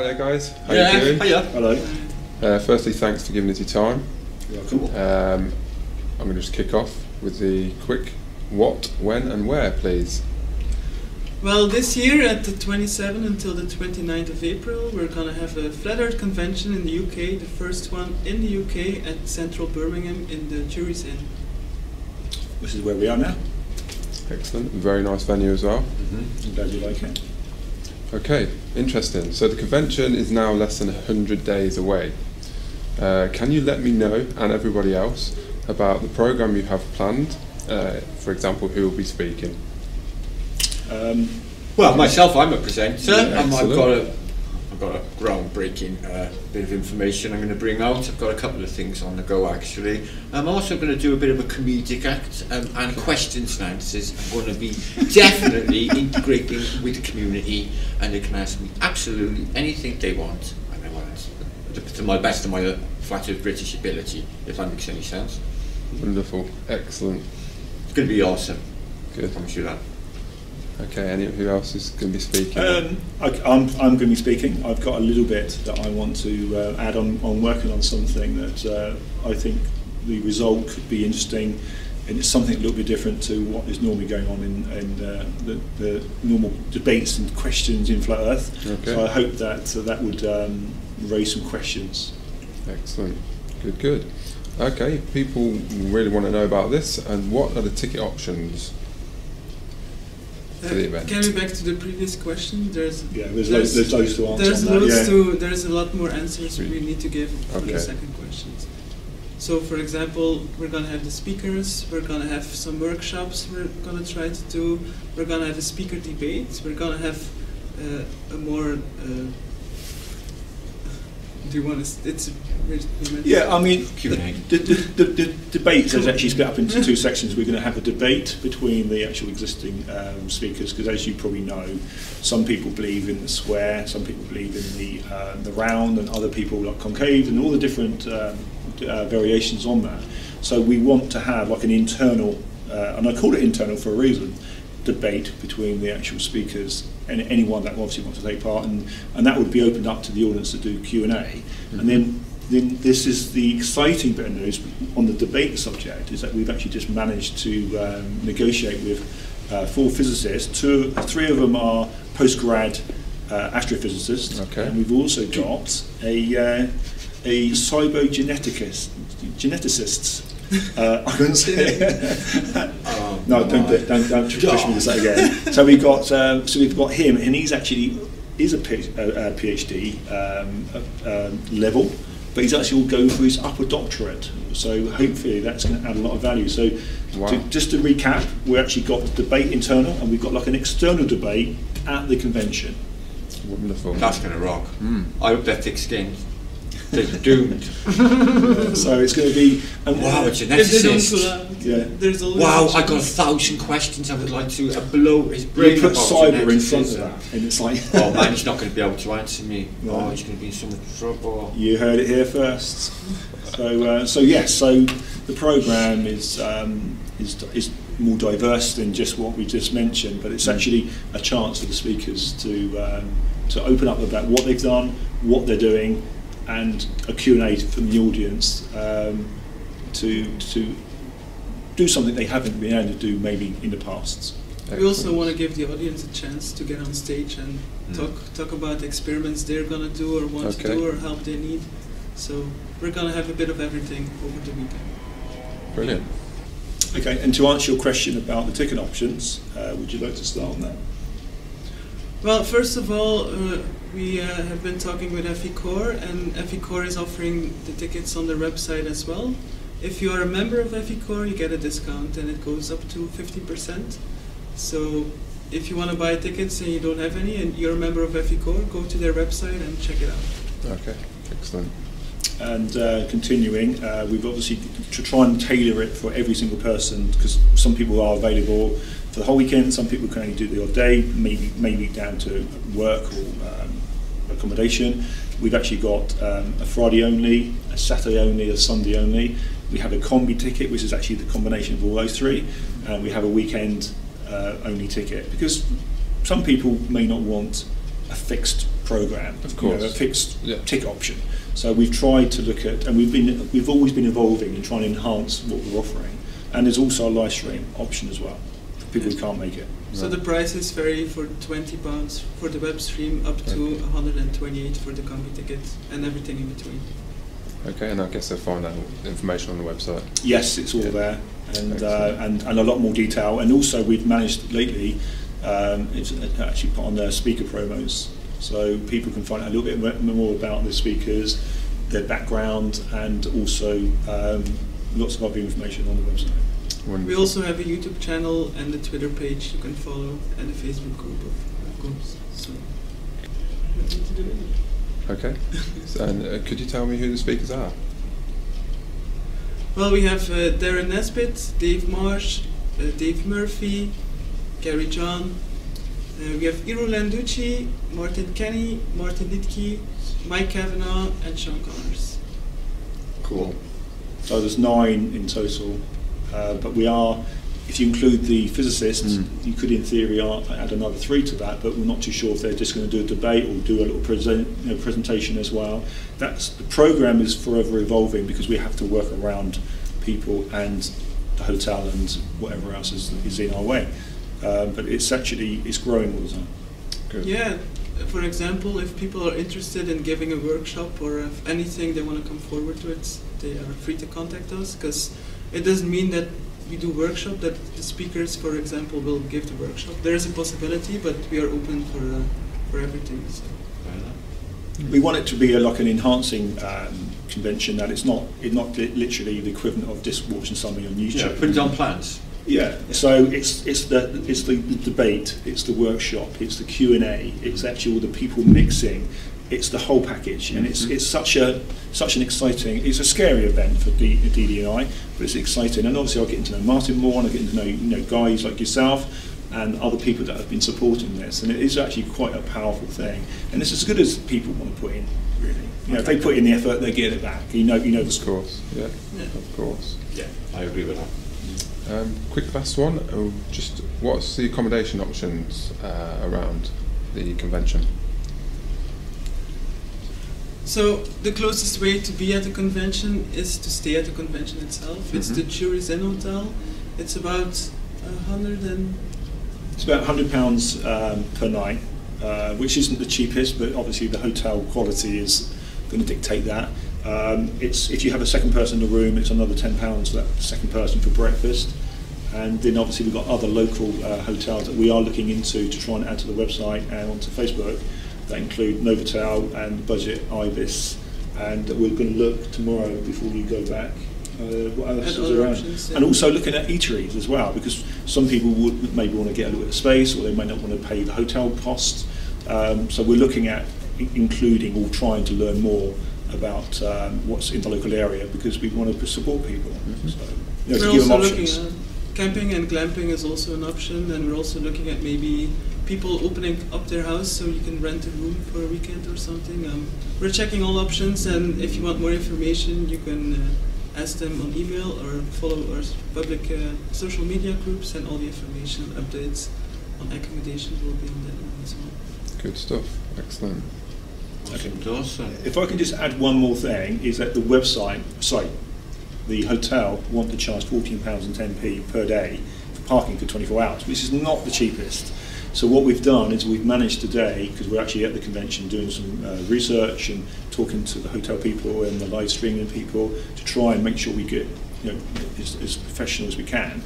there, guys. How you doing? Hiya. Hello. Firstly, thanks for giving us your time. You're welcome. I'm going to just kick off with the quick what, when and where, please. Well, this year at the 27th until the 29th of April, we're going to have a Flat Earth convention in the UK, the first one in the UK at central Birmingham in the Jury's Inn. This is where we are now. Excellent. Very nice venue as well. I'm glad you like it. Okay, interesting. So the convention is now less than 100 days away. Can you let me know, and everybody else, about the programme you have planned? For example, who will be speaking? Well, myself, I'm a presenter, and excellent. I've got a groundbreaking bit of information I'm going to bring out. I've got a couple of things on the go, actually. I'm also going to do a bit of a comedic act and questions and answers. I'm going to be definitely integrating with the community, and they can ask me absolutely anything they want, and I will answer to my best of my flat Earth British ability, if that makes any sense. Wonderful. Excellent. It's going to be awesome. Good. I promise you that. Okay, who else is going to be speaking? I'm going to be speaking. I've got a little bit that I want to add on working on something that I think the result could be interesting, and it's something a little bit different to what is normally going on in the normal debates and questions in Flat Earth. Okay. So I hope that that would raise some questions. Excellent. Good, good. Okay, people really want to know about this, and what are the ticket options for the event? Can we back to the previous question? There's loads to answer. There's on loads that, there's a lot more answers we need to give for the second questions. So, for example, we're going to have the speakers, we're going to have some workshops we're going to try to do, we're going to have a speaker debate, we're going to have a more... do you want to... I mean, the debate is actually split up into two sections. We're going to have a debate between the actual existing speakers, because as you probably know, some people believe in the square, some people believe in the round, and other people like concave, and all the different variations on that. So we want to have like an internal, and I call it internal for a reason, debate between the actual speakers and anyone that obviously wants to take part, and that would be opened up to the audience to do Q&A. Mm-hmm. And then this is the exciting bit of news on the debate subject, is that we've actually just managed to negotiate with 4 physicists. 3 of them are postgrad astrophysicists, and we've also got a cybergeneticist. I couldn't say it. No, don't push me to say again. So we've got him, and he's actually a PhD level, but he's actually will go for his upper doctorate. So hopefully that's going to add a lot of value. So just to recap, we actually got the debate internal, and we've got like an external debate at the convention. Wonderful. That's going to rock. I hope they're thick-skinned. They're doomed. So it's going to be... wow, a geneticist. There's a wow, I got 1,000 questions I would like to blow his brain. You put cyber in front of that, and it's like... oh man, he's not going to be able to answer me. No. Oh, he's going to be in so much trouble. You heard it here first. So yes, so the programme is more diverse than just what we just mentioned, but it's actually a chance for the speakers to open up about what they've done, what they're doing, and a Q&A from the audience to do something they haven't been able to do maybe in the past. Excellent. We also want to give the audience a chance to get on stage and talk about the experiments they're going to do or want to do or help they need. So we're going to have a bit of everything over the weekend. Brilliant. Okay, and to answer your question about the ticket options, would you like to start on that? Well, first of all, we have been talking with FECOR, and FECOR is offering the tickets on their website as well. If you are a member of FECOR, you get a discount, and it goes up to 50%. So if you want to buy tickets and you don't have any, and you're a member of FECOR, go to their website and check it out. Okay, excellent. And continuing, we've obviously to try and tailor it for every single person, because some people are available for the whole weekend, some people can only do the odd day, maybe down to work or accommodation. We've actually got a Friday only, a Saturday only, a Sunday only. We have a COMBI ticket, which is actually the combination of all those three, and we have a weekend only ticket, because some people may not want a fixed program, of course, a fixed tick option. So we've tried to look at, and we've always been evolving and trying to enhance what we're offering. And there's also a live stream option as well for people who can't make it. So the prices vary for £20 for the web stream up to 128 for the COMBI ticket and everything in between. Okay, and I guess they'll find out information on the website. Yes, it's all there, and a lot more detail. And also we've managed lately, it's actually put on their speaker promos, so people can find out a little bit more about the speakers, their background, and also lots of other information on the website. Wonderful. We also have a YouTube channel and a Twitter page you can follow, and a Facebook group of groups. So, nothing to do with it. Okay. And could you tell me who the speakers are? Well, we have Darren Nesbit, Dave Marsh, Dave Murphy, Gary John. We have Landucci, Martin Kenney, Martin Liedtke, Mike Cavanaugh, and Sean Connors. Cool. So there's 9 in total. But we are, if you include the physicists, you could in theory add another 3 to that, but we're not too sure if they're just going to do a debate or do a little presentation as well. The programme is forever evolving because we have to work around people and the hotel and whatever else is in our way. But it's growing all the time. Good. Yeah, for example, if people are interested in giving a workshop or if anything they want to come forward to it, they are free to contact us, because it doesn't mean that we do workshop, that the speakers, for example, will give the workshop. There is a possibility, but we are open for everything. So. We want it to be like an enhancing convention, that it's not literally the equivalent of just watching something on YouTube. Yeah, put it on plans. Yeah, so it's the debate, it's the workshop, it's the Q&A, it's actually all the people mixing. It's the whole package, and it's such an exciting. It's a scary event for DD&I, but it's exciting. And obviously, I'll get to know Martin more, and I get to know guys like yourself and other people that have been supporting this. And it is actually quite a powerful thing. And it's as good as people want to put in, really. If they put in the effort, they get it back. You know the score. Of course, yeah, of course. Yeah, I agree with that. Quick last one. Just what's the accommodation options around the convention? So the closest way to be at the convention is to stay at the convention itself. It's the Jury's Inn Hotel. It's about It's about £100 per night, which isn't the cheapest, but obviously the hotel quality is going to dictate that. If you have a second person in the room, it's another £10 for that second person for breakfast. And then obviously we've got other local hotels that we are looking into to try and add to the website and onto Facebook. That include Novotel and Budget Ibis, and we're going to look tomorrow before we go back. What else is around? Options, yeah. And also looking at eateries as well, because some people would maybe want to get a little bit of space, or they may not want to pay the hotel costs. So we're looking at including or trying to learn more about what's in the local area, because we want to support people. So, we're to give them options. Looking at camping and glamping is also an option, and we're also looking at maybe people opening up their house so you can rent a room for a weekend or something. We're checking all options, and if you want more information, you can ask them on email or follow our public social media groups, and all the information updates on accommodations will be on that one as well. Good stuff. Excellent. Awesome. If I can just add one more thing, is that the the hotel want to charge £14.10 per day for parking for 24 hours, which is not the cheapest. So what we've done is we've managed today, because we're actually at the convention doing some research and talking to the hotel people and the live streaming people to try and make sure we get as professional as we can.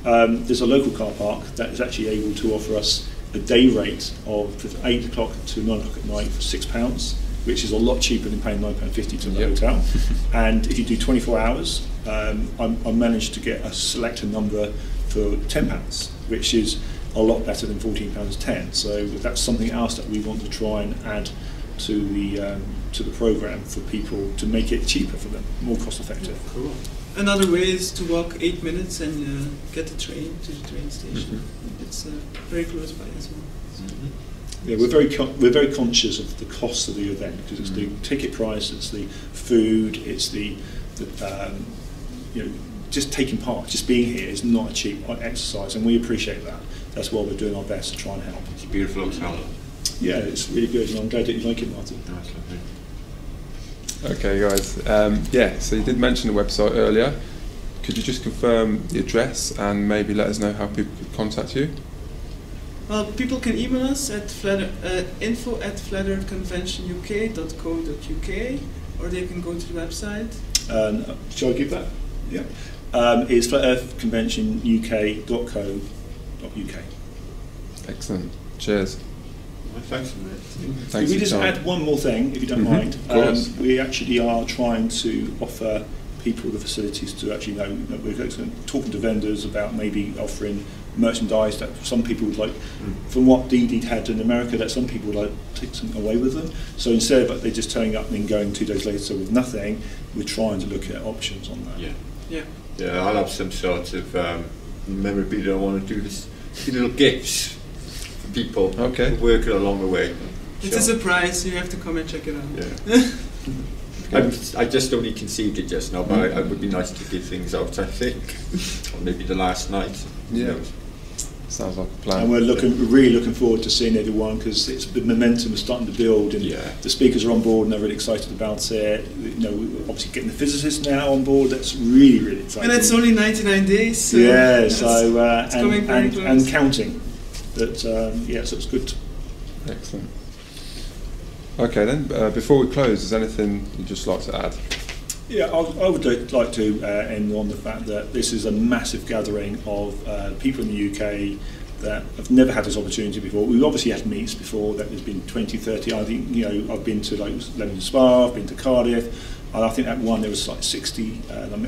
There's a local car park that is actually able to offer us a day rate of 8 o'clock to 9 o'clock at night for £6, which is a lot cheaper than paying £9.50 to the hotel. And if you do 24 hours, I managed to get a selected number for £10, which is a lot better than £14.10. So that's something else that we want to try and add to the programme for people to make it cheaper for them, more cost effective. Cool. Another way is to walk 8 minutes and get the train to the train station. It's very close by as well. Yeah, we're very conscious of the cost of the event, because it's the ticket price, it's the food, it's the just taking part, just being here is not a cheap exercise, and we appreciate that. That's why we're doing our best to try and help. It's a beautiful hotel. Yeah, it's really good, and I'm glad that you like it, Martin. That's lovely. Okay, guys. Yeah, so you did mention the website earlier. Could you just confirm the address and maybe let us know how people could contact you? Well, people can email us at info@flatearthconventionuk.co.uk, or they can go to the website. Shall I give that? Yeah. It's flatearthconventionuk.co.uk. Excellent. Cheers. Well, thanks for that. Thanks Can we for your just time. add one more thing, if you don't mind? Of course. We actually are trying to offer people the facilities to actually know that we're talking to vendors about maybe offering merchandise that some people would like, from what DD had in America, that some people would like to take something away with them. So instead of they just turning up and then going 2 days later with nothing, we're trying to look at options on that. Yeah. Yeah. Yeah, I'll have some sort of memorabilia. I want to do this little gifts for people. Okay. Working along the way. It's a surprise, you have to come and check it out. Yeah. I just only conceived it just now, but it would be nice to give things out, I think. Or maybe the last night. Yeah. Sounds like a plan. And we're really looking forward to seeing everyone, because the momentum is starting to build, and the speakers are on board and they're really excited about it. You know, we're obviously getting the physicists now on board. That's really, really exciting. And it's only 99 days. So yeah, it's coming very close. and counting. But yeah, so it's good. Excellent. Okay then, before we close, is there anything you'd just like to add? Yeah, I would like to end on the fact that this is a massive gathering of people in the UK that have never had this opportunity before. We've obviously had meets before, that there's been 20, 30, I think, you know, I've been to like London Spa, I've been to Cardiff, and I think that one there was like 60,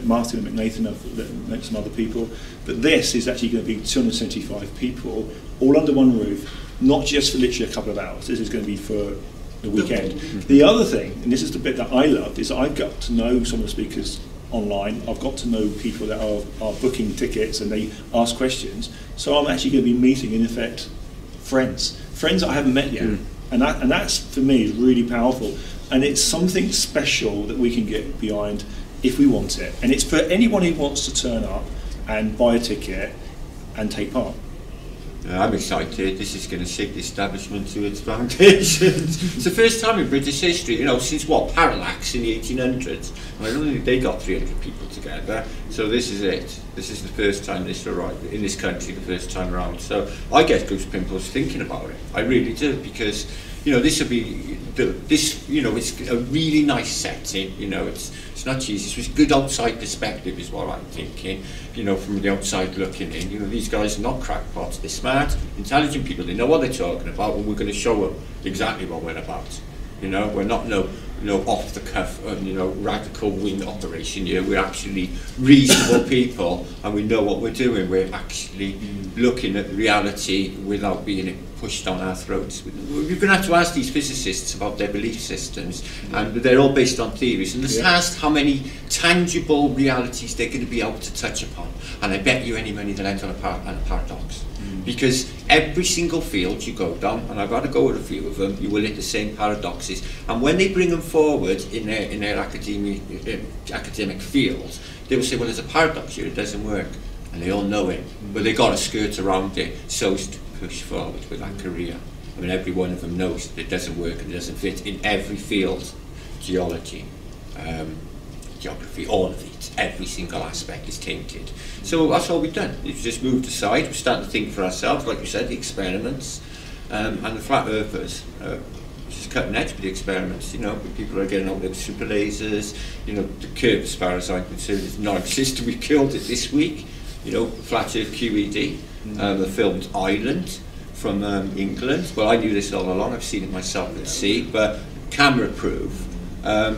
Martin and McNathan, I've met some other people, but this is actually going to be 275 people, all under one roof, not just for literally a couple of hours, this is going to be for the weekend. The other thing, and this is the bit that I loved, is I got to know some of the speakers online. I've got to know people that are booking tickets and they ask questions. So I'm actually going to be meeting, in effect, friends that I haven't met yet. And that's, for me, is really powerful. And it's something special that we can get behind if we want it. And it's for anyone who wants to turn up and buy a ticket and take part. I'm excited. This is going to shake the establishment to its foundations. It's the first time in British history, you know, since what, Parallax in the 1800s. I don't think they got 300 people together. So this is it. This is the first time this arrived in this country, the first time around. So I get goosebumps thinking about it. I really do, because, you know, this will be you know, it's a really nice setting. You know, it's not cheesy. It's a good outside perspective, is what I'm thinking. You know, from the outside looking in, you know, these guys are not crackpots. They're smart, intelligent people. They know what they're talking about, and we're going to show them exactly what we're about. You know, we're not off the cuff, you know, radical wing operation here. We're actually reasonable people, and we know what we're doing. We're actually looking at reality without being pushed down our throats. We're going to have to ask these physicists about their belief systems, and they're all based on theories. And let's ask how many tangible realities they're going to be able to touch upon. And I bet you any money they'll end on a paradox. Because every single field you go down, and I've had to go with a few of them, you will hit the same paradoxes. And when they bring them forward in their academic field, they will say, well, there's a paradox here, it doesn't work. And they all know it, but they've got to skirt around it so as to push forward with that career. I mean, every one of them knows that it doesn't work and it doesn't fit in every field. Geology, geography, all of it, every single aspect is tainted. So that's all we've done. We've just moved aside, we're starting to think for ourselves, like you said, the experiments, and the flat earthers, just cutting edge with the experiments, you know, people are getting on with super lasers, you know, the curve, as far as I'm concerned, is non-existent. We killed it this week, you know, flat earth QED, the filmed Island from England. Well, I knew this all along, I've seen it myself at sea, but camera proof.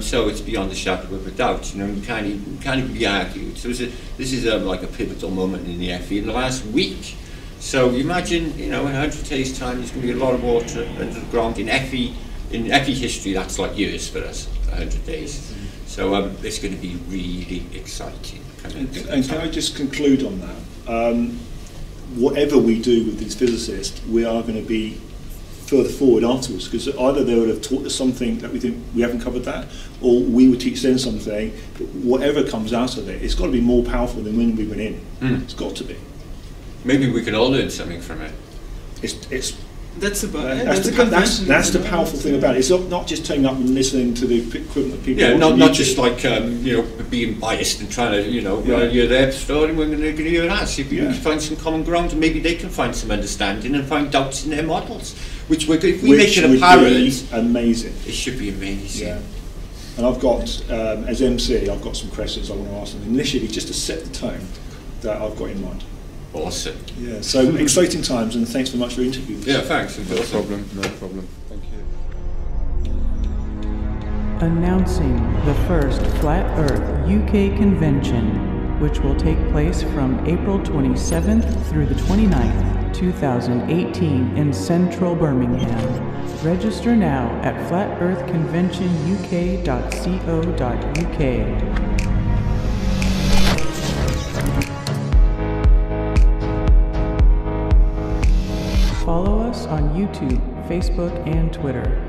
So it's beyond the shadow of a doubt. You know, you can't even be argued. So this is like a pivotal moment in the FE in the last week. So you imagine, you know, in 100 days' time, there's going to be a lot of water under the ground in FE. In FE history, that's like years for us, 100 days. So it's going to be really exciting. And can I just conclude on that? Whatever we do with these physicists, we are going to be further forward afterwards, because either they would have taught us something that we think we haven't covered that, or we would teach them something. But whatever comes out of it, it's got to be more powerful than when we went in. It's got to be. Maybe we can all learn something from it. It's That's about it. That's the powerful thing about it. It's not just turning up and listening to the equivalent of people. Yeah, not just like being biased and trying to you're their story. We're going to give you an answer. If you find some common ground, and maybe they can find some understanding and find doubts in their models, which we're good. If we make it apparent, amazing. It should be amazing. Yeah. And I've got, as MC, I've got some questions I want to ask them initially, just to set the tone that I've got in mind. Awesome. Yeah, so exciting times, and thanks very much for interviewing us. Yeah, thanks. No problem, no problem. Thank you. Announcing the first Flat Earth UK convention, which will take place from April 27th through the 29th, 2018 in central Birmingham. Register now at flatearthconventionuk.co.uk. Follow us on YouTube, Facebook, and Twitter.